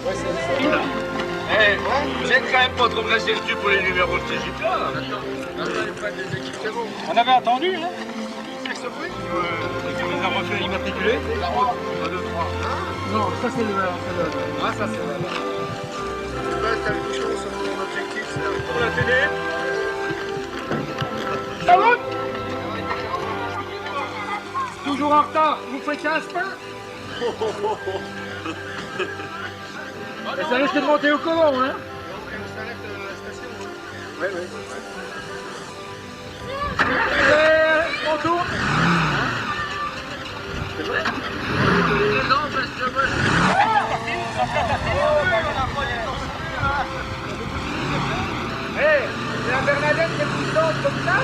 Ouais, c'est ça. Eh, vous êtes quand même pas trop cassé le cul pour les numéros de ces Jeeps-là. On avait entendu, hein? C'est ce bruit qui vous a refait immatriculé. La route, 1, 2, 3. Non, ça c'est le... Ah, ça c'est vrai. T'as une chose sur mon objectif, c'est Pour la télé. Ça va? Toujours en retard, vous faites 15 pas? Et ça risque de monter au colon, hein? on s'arrête à la station. Oui, oui. On tourne. Hé, c'est la Bernadette qui est plus lente comme ça?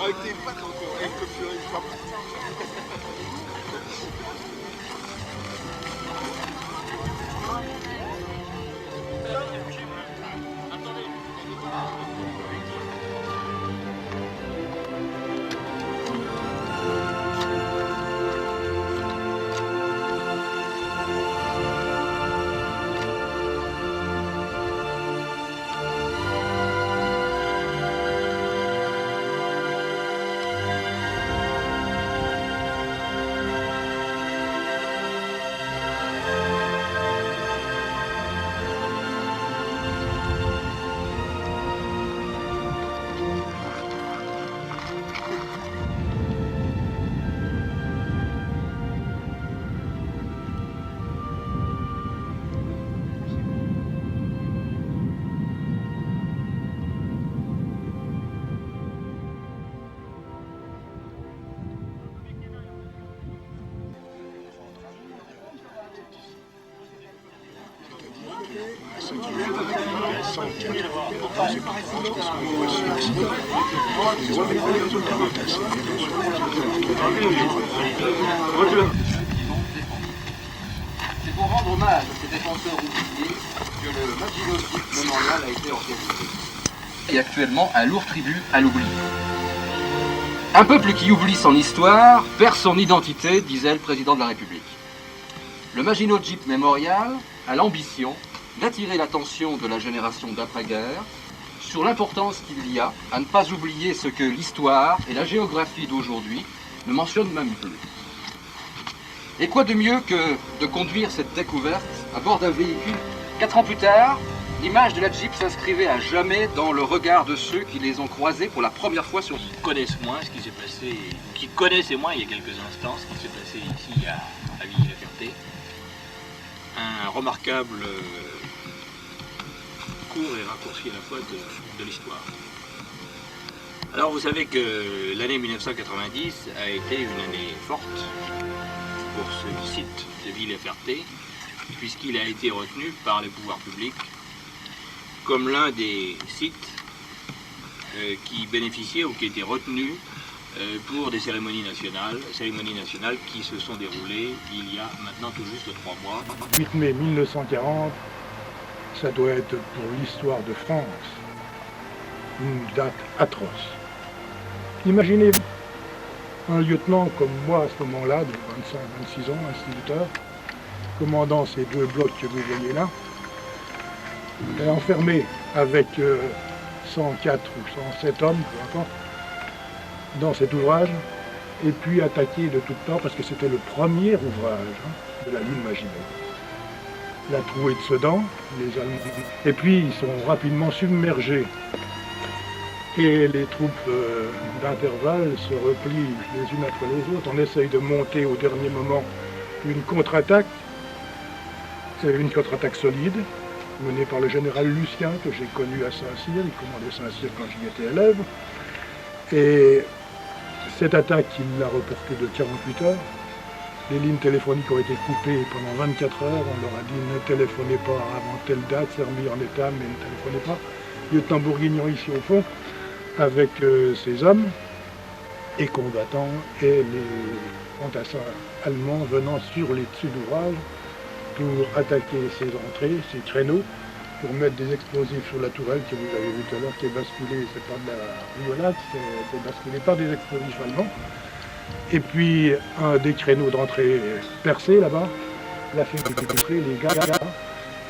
Avec tes pattes encore, avec le furet. C'est pour rendre hommage à ces défenseurs oubliés que le Maginot Jeep Memorial a été organisé. Et actuellement un lourd tribut à l'oubli. Un peuple qui oublie son histoire perd son identité, disait le président de la République. Le Maginot Jeep Memorial a l'ambition d'attirer l'attention de la génération d'après-guerre sur l'importance qu'il y a à ne pas oublier ce que l'histoire et la géographie d'aujourd'hui ne mentionnent même plus. Et quoi de mieux que de conduire cette découverte à bord d'un véhicule? 4 ans plus tard, l'image de la Jeep s'inscrivait à jamais dans le regard de ceux qui les ont croisés pour la première fois sur... Qui connaissent moins ce qui s'est passé, qui connaissaient moins il y a quelques instants ce qui s'est passé ici à Villiers-la-Ferté. Un remarquable court et raccourci à la fois de l'histoire. Alors vous savez que l'année 1990 a été une année forte pour ce site de Villers-Ferté, puisqu'il a été retenu par les pouvoirs publics comme l'un des sites qui bénéficiaient ou qui étaient retenus pour des cérémonies nationales qui se sont déroulées il y a maintenant tout juste 3 mois. 8 mai 1940, ça doit être pour l'histoire de France une date atroce. Imaginez un lieutenant comme moi à ce moment-là, de 25-26 ans, instituteur, commandant ces 2 blocs que vous voyez là, enfermé avec 104 ou 107 hommes, peu importe, dans cet ouvrage, et puis attaqué de toutes parts, parce que c'était le premier ouvrage de la ligne Maginot. La trouée de Sedan, les Allemands, et puis ils sont rapidement submergés. Et les troupes d'intervalle se replient les unes après les autres. On essaye de monter au dernier moment une contre-attaque solide, menée par le général Lucien, que j'ai connu à Saint-Cyr. Il commandait Saint-Cyr quand j'y étais élève. Et cette attaque, il l'a reportée de 48 heures. Les lignes téléphoniques ont été coupées pendant 24 heures. On leur a dit ne téléphonez pas avant telle date, c'est remis en état, mais ne téléphonez pas. Lieutenant Bourguignon ici au fond, avec ses hommes et combattants et les fantassins allemands venant sur les dessus d'ouvrage pour attaquer ces entrées, ces créneaux, pour mettre des explosifs sur la tourelle que vous avez vu tout à l'heure, qui est basculée, c'est pas de la rigolade, c'est basculé par des explosifs allemands. Et puis un des créneaux d'entrée percé là-bas, l'a fait découvrir les gars.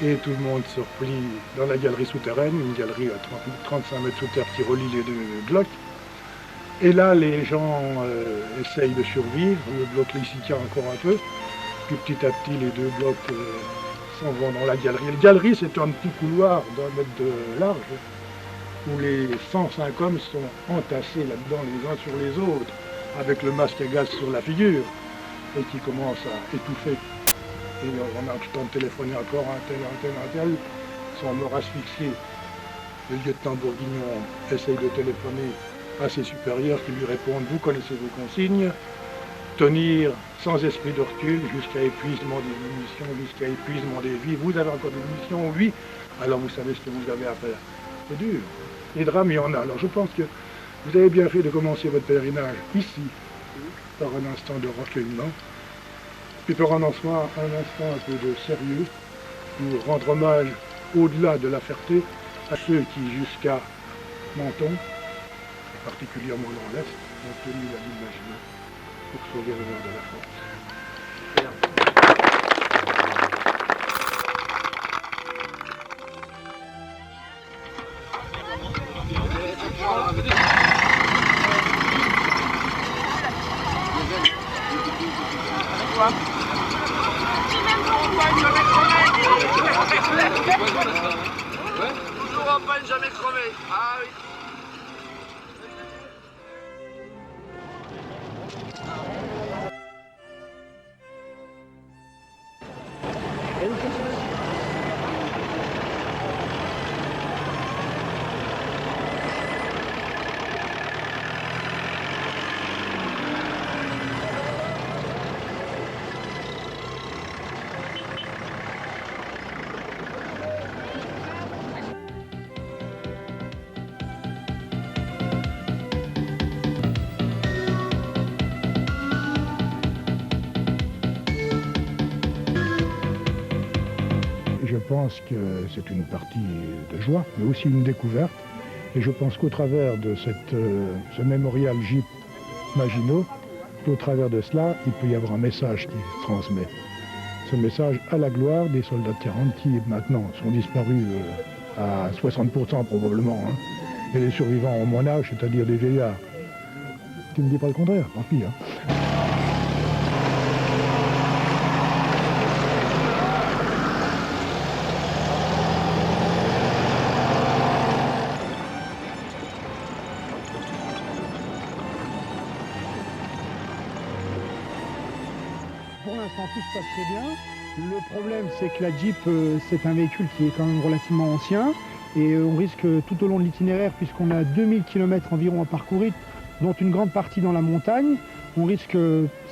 Et tout le monde se replie dans la galerie souterraine, une galerie à 35 mètres sous terre qui relie les 2 blocs. Et là, les gens essayent de survivre. Le bloc Lysica encore un peu. Puis petit à petit, les 2 blocs s'en vont dans la galerie. La galerie, c'est un petit couloir d'1 mètre de large, où les 105 hommes sont entassés là-dedans les uns sur les autres, avec le masque à gaz sur la figure, et qui commencent à étouffer. Et on a tout le temps de téléphoner encore un tel, sont morts asphyxiés. Le lieutenant Bourguignon essaye de téléphoner à ses supérieurs qui lui répondent « Vous connaissez vos consignes », tenir sans esprit de recul jusqu'à épuisement des munitions, jusqu'à épuisement des vies. Vous avez encore des munitions, oui, alors vous savez ce que vous avez à faire. C'est dur. Les drames, il y en a. Alors je pense que vous avez bien fait de commencer votre pèlerinage ici, par un instant de recueillement. Puis pour un instant un peu de sérieux, pour rendre hommage au-delà de la Ferté à ceux qui, jusqu'à Menton, particulièrement dans l'Est, ont tenu la ligne Maginot pour sauver l'honneur de la France. Toujours en panne, jamais crevé. Ah oui. Je pense que c'est une partie de joie, mais aussi une découverte. Et je pense qu'au travers de ce mémorial GIP Maginot, au travers de cela, il peut y avoir un message qui se transmet. Ce message à la gloire des soldats de 40 qui maintenant sont disparus à 60% probablement. Hein. Et les survivants ont mon âge, c'est-à-dire des vieillards. Tu ne me dis pas le contraire, tant pis. Hein. Pour l'instant, tout se passe très bien. Le problème, c'est que la Jeep, c'est un véhicule qui est quand même relativement ancien. Et on risque tout au long de l'itinéraire, puisqu'on a 2000 km environ à parcourir, dont une grande partie dans la montagne, on risque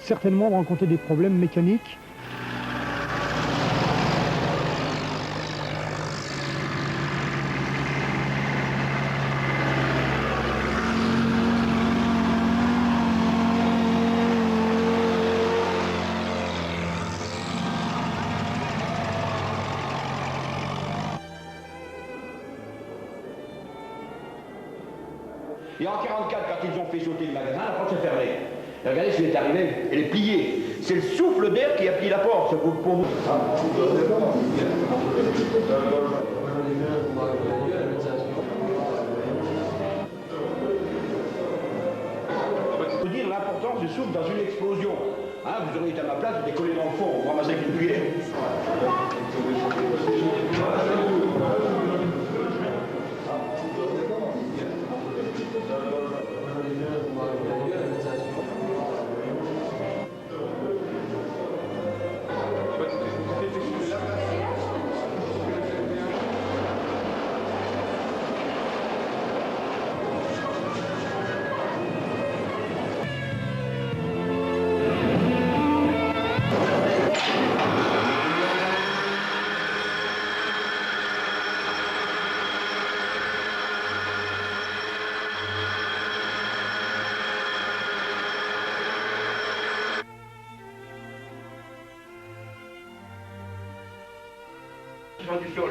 certainement de rencontrer des problèmes mécaniques. Et en 44, quand ils ont fait sauter le magasin, la porte s'est fermée. Et regardez ce qui est arrivé, elle est pliée. C'est le souffle d'air qui a plié la porte, c'est pour vous. Vous dire l'importance du souffle dans une explosion. Hein, vous auriez été à ma place, vous décollez dans le fond, vous ramassez avec une cuillère.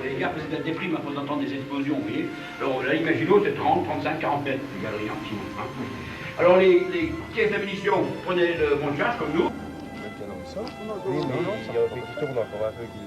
Les gars faisaient de la déprime avant d'entendre des explosions, vous voyez. Alors là, imaginons, c'est 30, 35, 40 mètres, les galeries en petit. Hein. Alors les caisses de munitions prenaient le bon de charge, comme nous. Oui, non, il y a un peu qui tourne encore un peu, qui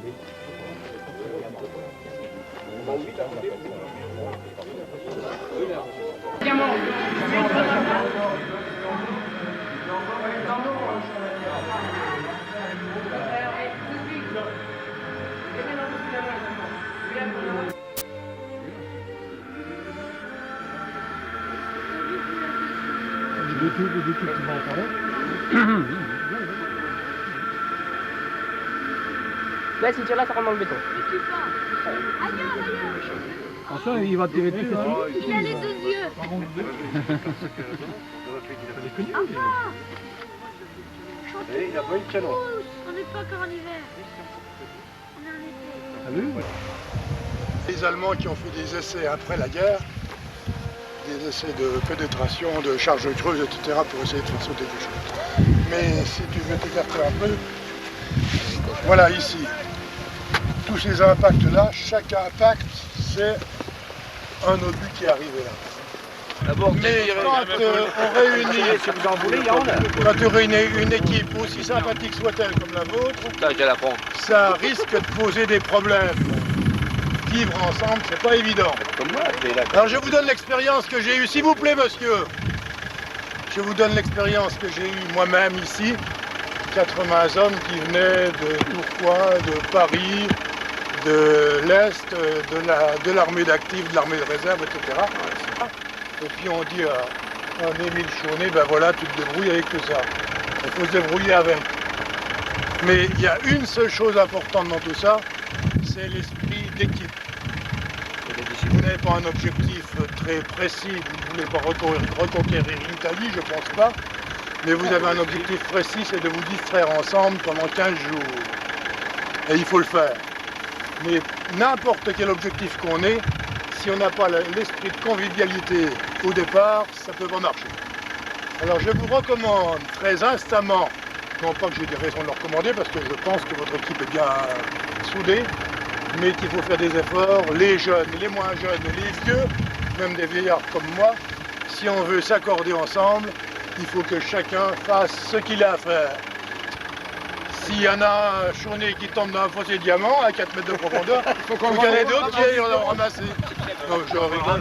Là, si tu là, ça rentre dans le béton. Attention, il va tirer dessus. Il a les deux yeux. il a pas eu de canon. On n'est pas encore en hiver. On est en été. Les Allemands qui ont fait des essais après la guerre, des essais de pénétration, de charge creuse, etc. pour essayer de faire sauter des choses. Mais si tu veux t'écarter un peu, voilà ici, tous ces impacts-là, chaque impact, c'est un obus qui est arrivé là. Mais quand on réunit, quand tu réunis une équipe aussi sympathique soit-elle comme la vôtre, ça risque de poser des problèmes. Vivre ensemble, c'est pas évident. Alors je vous donne l'expérience que j'ai eue, s'il vous plaît monsieur. Je vous donne l'expérience que j'ai eue moi-même ici. 80 hommes qui venaient de Tourcoing, de Paris, de l'Est, de l'armée d'actifs, de l'armée de réserve, etc. Et puis on dit à Émile Chaunet, ben voilà, tu te débrouilles avec tout ça. Il faut se débrouiller avec. Mais il y a une seule chose importante dans tout ça, c'est l'esprit d'équipe. Vous n'avez pas un objectif très précis, vous ne voulez pas reconquérir l'Italie, je ne pense pas, mais vous avez un objectif précis, c'est de vous distraire ensemble pendant 15 jours. Et il faut le faire. Mais n'importe quel objectif qu'on ait, si on n'a pas l'esprit de convivialité au départ, ça ne peut pas marcher. Alors je vous recommande très instamment, non pas que j'ai des raisons de le recommander, parce que je pense que votre équipe est bien soudée, mais qu'il faut faire des efforts, les jeunes, les moins jeunes, les vieux, même des vieillards comme moi, si on veut s'accorder ensemble, il faut que chacun fasse ce qu'il a à faire. S'il y en a un Chaunet qui tombe dans un fossé diamant à 4 mètres de profondeur, il faut qu'il y en ait d'autres qui aillent en ramasser. Non, je rigole,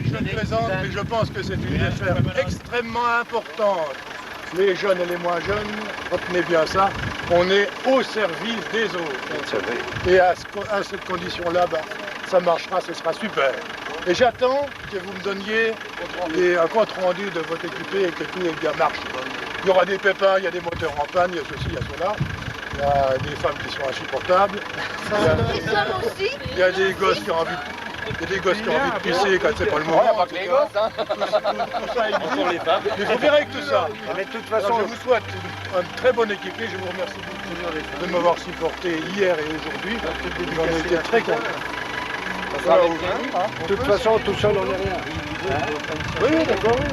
je le présente, mais je pense que c'est une affaire extrêmement importante. Les jeunes et les moins jeunes, retenez bien ça, on est au service des autres. Et à cette condition-là, ben, ça marchera, ce sera super. Et j'attends que vous me donniez un compte rendu de votre équipé et que tout est bien marche. Il y aura des pépins, il y a des moteurs en panne, il y a ceci, il y a cela. Il y a des femmes qui sont insupportables. Il y a des gosses qui ont envie Il y a des gosses qui ont envie de pisser quand c'est pas le moment. Pas que les gosses, hein. Tout ça existe. Il faut vivre avec tout ça. Mais de toute Alors, façon, je vous souhaite un très bon équipé. Je vous remercie beaucoup de m'avoir supporté hier et aujourd'hui. J'en ai été très content. voilà, de toute façon, tout seul, on n'est rien. Oui, d'accord, oui.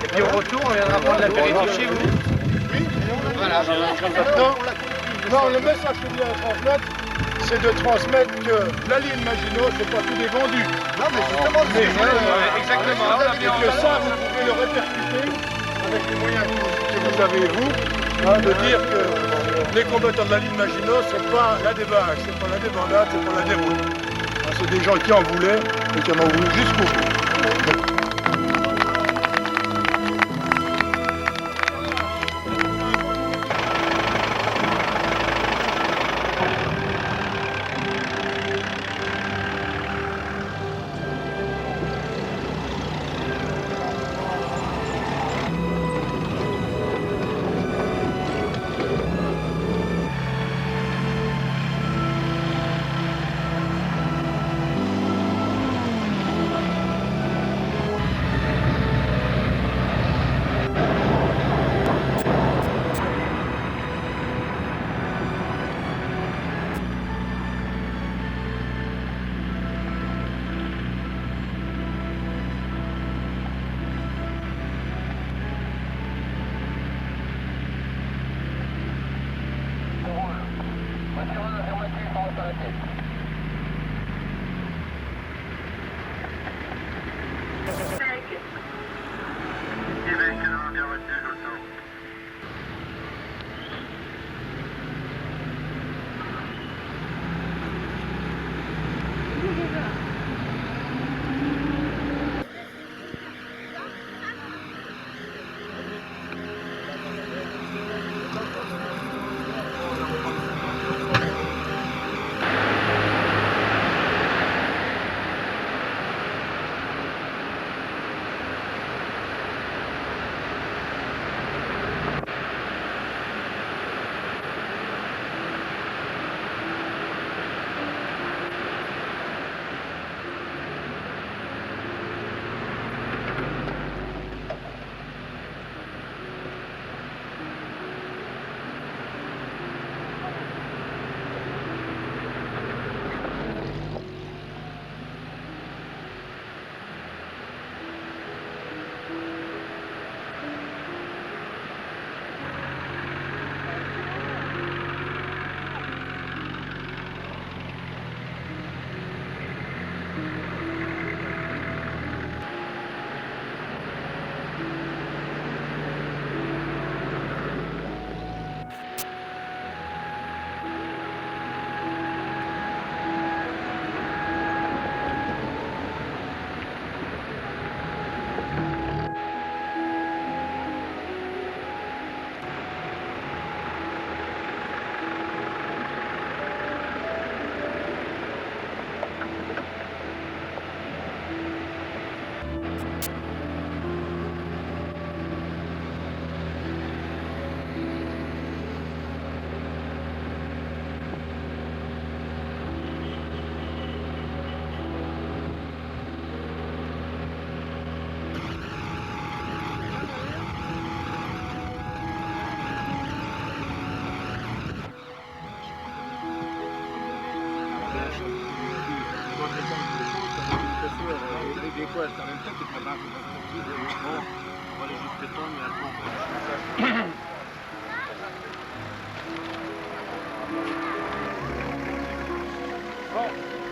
Et puis au retour, on viendra prendre l'apéritif chez vous. Oui. Voilà. Non, le message que je viens de transmettre, c'est de transmettre que la ligne Maginot, c'est pas tout des vendus. Non, mais justement, Mais exactement. et que ça, vous pouvez le répercuter avec les moyens que vous avez, vous, hein, de dire que les combattants de la ligne Maginot, c'est pas la débâcle, c'est pas la débandade, c'est pas la déroute. Hein, c'est des gens qui en voulaient et qui en ont voulu jusqu'au bout.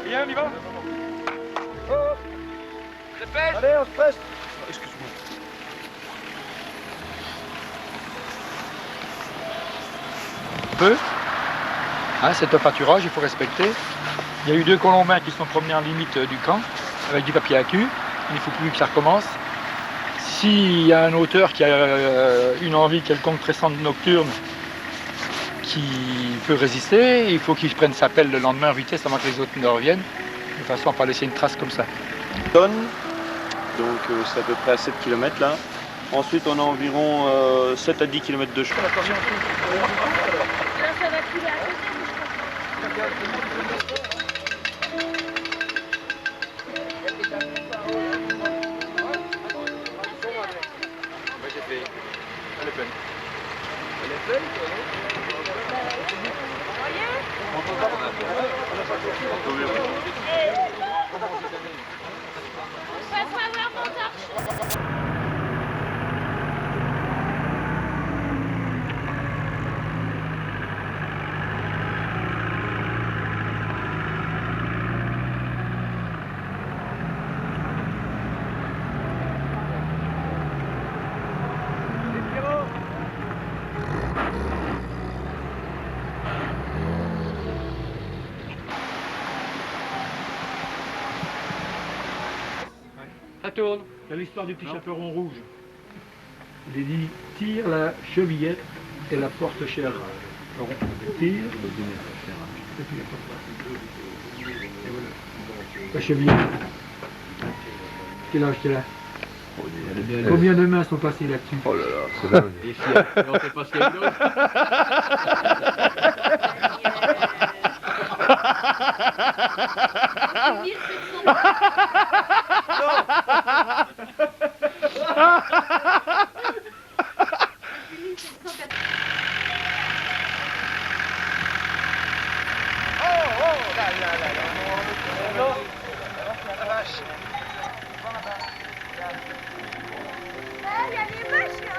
Bien, on y va. Dépêche. Allez, on se presse. Excuse-moi. Peu. Hein, c'est un pâturage, il faut respecter. Il y a eu 2 Colombiens qui se sont promenés en limite du camp avec du papier à cul. Il ne faut plus que ça recommence. S'il y a un auteur qui a une envie quelconque pressante nocturne qui peut résister, il faut qu'il prenne sa pelle le lendemain en vitesse avant que les autres ne reviennent, de façon à ne pas laisser une trace comme ça. Donc c'est à peu près à 7 km là. Ensuite on a environ 7 à 10 km de chemin. Là, ça va couler à côté, mais je crois. j'ai fait Le Pen. Ça tourne. C'est l'histoire du petit chaperon rouge. Il est dit tire la chevillette et la porte chez Alors, tire. Et puis la porte. Et voilà. La chevillette. Quel âge t'es là? Combien de mains sont passées là-dessus? Oh là là, c'est dingue. Et fier. Et on sait pas ce qu'il y a d'autre. Il y a des vaches là.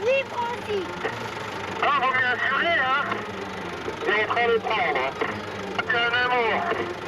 Oui, Francis. Ah, vaut mieux assurer, hein. Il est en train de prendre. C'est un amour.